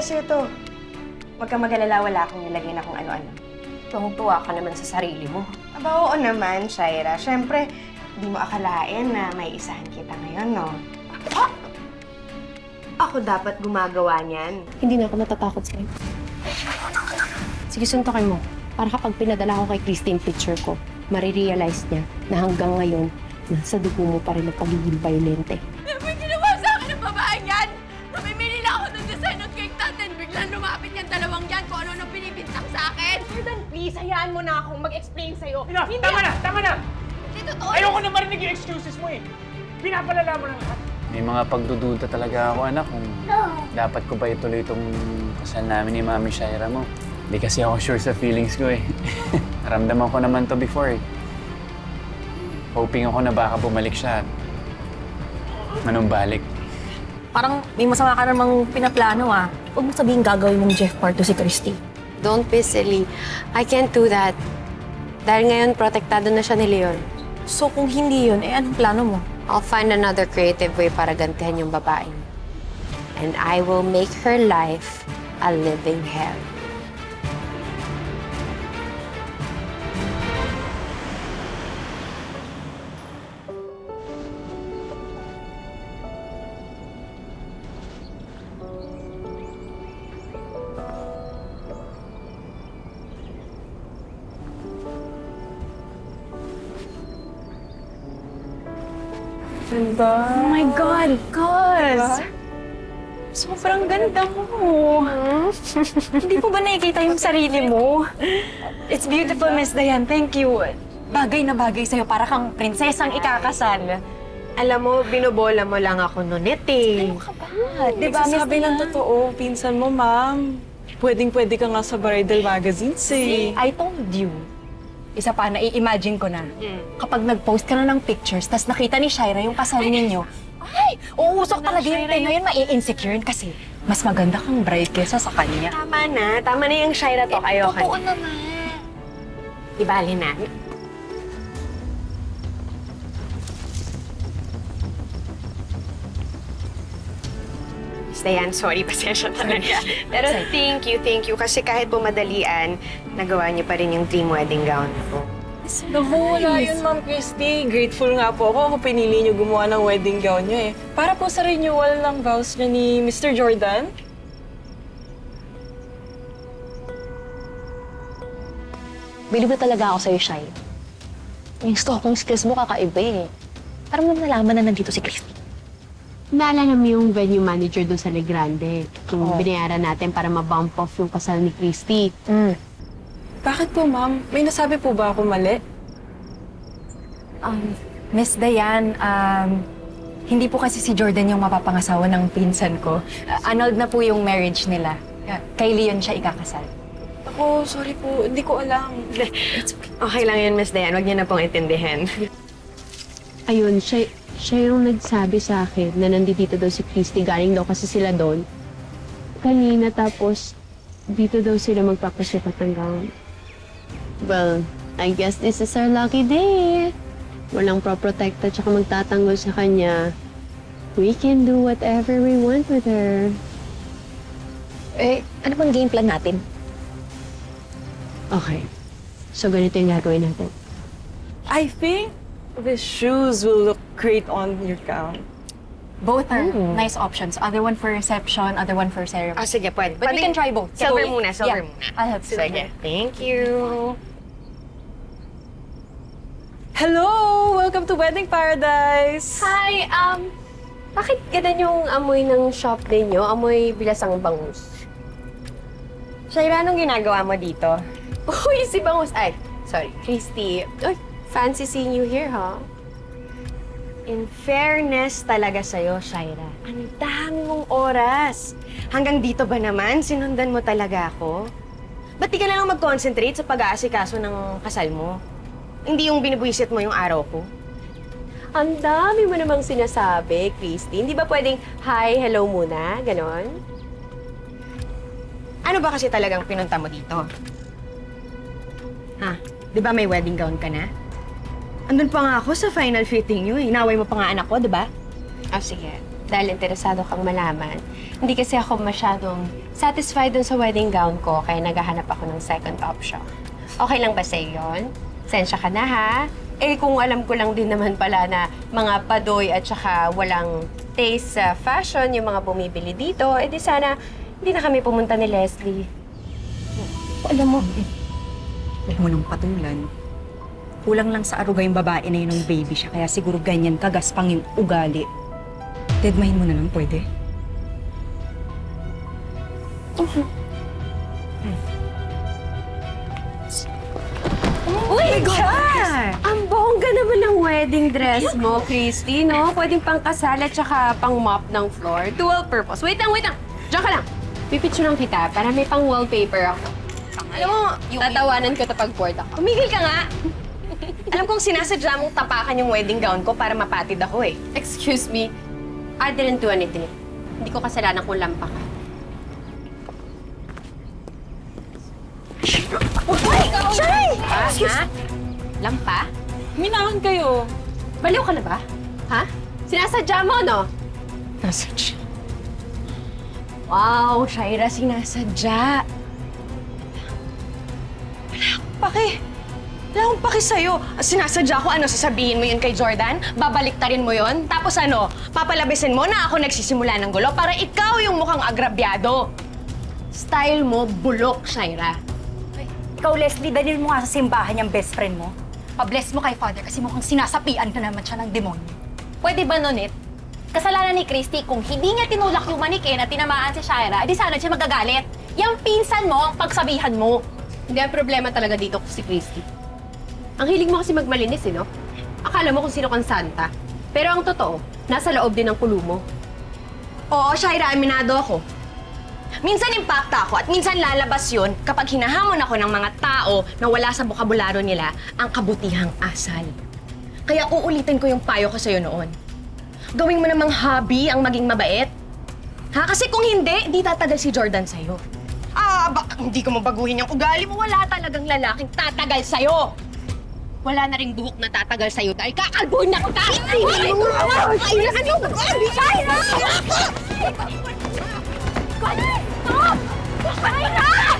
sa'yo to. Huwag kang mag-alala, wala akong nilagay na kung ano-ano. Tuwang-tuwa ka naman sa sarili mo. Aba, oo naman, Shaira. Siyempre, di mo akalain na may isahan kita ngayon, no? Ah! Ako dapat gumagawa niyan. Hindi na ako natatakot sa'yo. Sige, suntokin mo. Para kapag pinadala ko kay Christine picture ko, marirealize niya na hanggang ngayon, nasa dugo mo pa rin ang pagiging violente. May ginawa sa akin ng babaeng yan! Namimili lang ako ng design ng cake natin. Biglang lumapit yung dalawang yan kung ano nang binibintang sa akin. Jordan, please, hayaan mo na akong mag-explain sa'yo. Ina, tama na! Tama na! Hindi totoo. Ayoko na marinig yung excuses mo eh. Pinapalala mo ng lahat. May mga pagdududa talaga ako, anak, kung dapat ko ba ituloy itong kasal namin ni Mami Shaira mo. Hindi kasi ako sure sa feelings ko eh. Naramdaman ko naman to before eh. Hoping ako na baka bumalik siya at manumbalik. Parang may masama ka namang pinaplano ah. Huwag mo sabihin gagawin mong Jeff Parto si Christy. Don't be silly. I can't do that. Dahil ngayon, protektado na siya ni Leon. So kung hindi yun, anong plano mo? I'll find another creative way para gantihan yung babaeng. And I will make her life a living hell. Oh my God, Cos! Sobrang ganda mo. Hindi po ba nakikita yung sarili mo? It's beautiful, Miss Diane. Thank you. Bagay na bagay sa'yo. Para kang prinsesang ikakasal. Alam mo, binobola mo lang ako nunit eh. Ano ka ba? Di ba, Miss Sabi ng Diane? totoo, pinsan mo, ma'am. Pwedeng-pwede ka nga sa bridal magazines eh. I told you. Isa pa, nai-imagine ko na. Kapag nag-post ka na ng pictures, tas nakita ni Shaira yung kasal ninyo, ay, uusok talaga yung tenga yun, mai-insecure kasi mas maganda kang bride kesa sa kanya. Tama na yung Shaira to kayo. Totoo naman. Ibali na. Dayan, sorry, pasensya talaga. Pero thank you. Kasi kahit pumadalian, nagawa niyo pa rin yung dream wedding gown ko. Naku, wala yun, Ma'am Christy. Grateful nga po ako kung pinili niyo gumawa ng wedding gown niyo eh. Para po sa renewal ng vows niya ni Mr. Jordan. Bilib na talaga ako sa'yo, Shai. Yung stalking skills mo kakaiba eh. Parang nalaman na nandito si Christy. Naalala mo yung venue manager doon sa Legrande. Yung binayaran natin para ma-bump off yung kasal ni Christy. Bakit po, ma'am? May nasabi po ba ako mali? Miss Diane, hindi po kasi si Jordan yung mapapangasawa ng pinsan ko. Annulled na po yung marriage nila. Kay Leon siya ikakasal. Ako, sorry po. Hindi ko alam. Okay lang yun, Miss Dayan. Huwag niyo na pong intindihin. Ayun, siya yung nagsabi sa akin na nandito daw si Christy. Galing daw kasi sila doon. Kanina tapos dito daw sila magpapasukat ng gown. Well, I guess this is our lucky day. Walang pro-protect at saka magtatanggol sa kanya. We can do whatever we want with her. Eh, ano bang game plan natin? Okay. So, ganito yung gagawin natin. I think the shoes will look great on your gown. Both are nice options. Other one for reception, other one for ceremony. Sige, pwede. But we can try both. Silver Go. muna, silver Yeah, muna. I'll have silver. Sige, thank you. Hello! Welcome to Wedding Paradise! Hi, bakit ganun yung amoy ng shop ninyo? Amoy bilasang bangus. Shaira, anong ginagawa mo dito? Uy, si Bangus. Ay, sorry, Christy. Uy, fancy seeing you here, ha? In fairness talaga sa'yo, Shaira. Ang dami mong oras. Hanggang dito ba naman, sinundan mo talaga ako? Ba't di ka na lang mag-concentrate sa pag-aasikaso ng kasal mo? Hindi yung binibwisit mo yung araw ko? Ang dami mo namang sinasabi, Christy. Hindi ba pwedeng hi, hello muna? Ganon? Ano ba kasi talagang pinunta mo dito? Ha? Di ba may wedding gown ka na? Andun pa nga ako sa final fitting nyo eh. Inaway mo pa nga anak ko, di ba? Oh, sige. dahil interesado kang malaman. Hindi kasi ako masyadong satisfied dun sa wedding gown ko, kaya naghahanap ako ng second option. Okay lang ba sa'yo yun? Sensya ka na, ha? Eh, kung alam ko lang din naman pala na mga padoy at saka walang taste sa fashion yung mga bumibili dito, eh di sana hindi na kami pumunta ni Leslie. Alam mo nang patulan. Kulang lang sa aruga yung babae na yun ng baby siya, kaya siguro ganyan kagaspang yung ugali. Deadmine mo na lang, pwede? Oh my God! Ang bongga naman ng wedding dress mo, Christy, no? Pwedeng pang kasal at saka pang mop ng floor. Dual purpose. Wait lang, wait lang! Diyan ka lang! Pipicturean kita para may pang wallpaper ako. Alam mo, tatawanan ko kapag bored ako. Tumigil ka nga! Alam kong sinasadya mong tapakan yung wedding gown ko para mapatid ako eh. Excuse me, I didn't do anything. Hindi ko kasalanan kung lampa ka. Ha? Lampa? Minahan kayo. Baliw ka na ba? Ha? Sinasadya mo, no? Nasadya. Wow, Shaira, sinasadya. Wala akong paki sa'yo. Sinasadya ko, ano, sasabihin mo yun kay Jordan? Babaliktarin mo yun? Tapos ano, papalabisin mo na ako nagsisimula ng gulo para ikaw yung mukhang agrabyado. Style mo, bulok, Shaira. Ikaw, Leslie, dalil mo nga sa simbahan yung best friend mo. Pa-bless mo kay Father kasi mukhang sinasapian ka naman siya ng demonyo. Pwede ba, Nonit? Kasalanan ni Christy, kung hindi niya tinulak yung manikin at tinamaan si Shaira, edi sana siya magagalit. Yung pinsan mo, ang pagsabihan mo. Hindi ang problema talaga dito si Christy. Ang hilig mo kasi magmalinis, eh, no? Akala mo kung sino kang santa. Pero ang totoo, nasa loob din ng kulo mo. Oo, Shaira, aminado ako. Minsan impacta ako at minsan lalabas yun kapag hinahamon ako ng mga tao na wala sa bokabularyo nila ang kabutihang asal. Kaya uulitin ko yung payo ko sa'yo noon. Gawin mo namang hobby ang maging mabait. Ha? Kasi kung hindi, di tatagal si Jordan sa'yo. Hindi ko mabaguhin yung ugali mo. Wala talagang lalaking tatagal sa'yo. Wala na ring buhok na tatagal sa'yo dahil kakalbuhin na kita! Stop! Stop!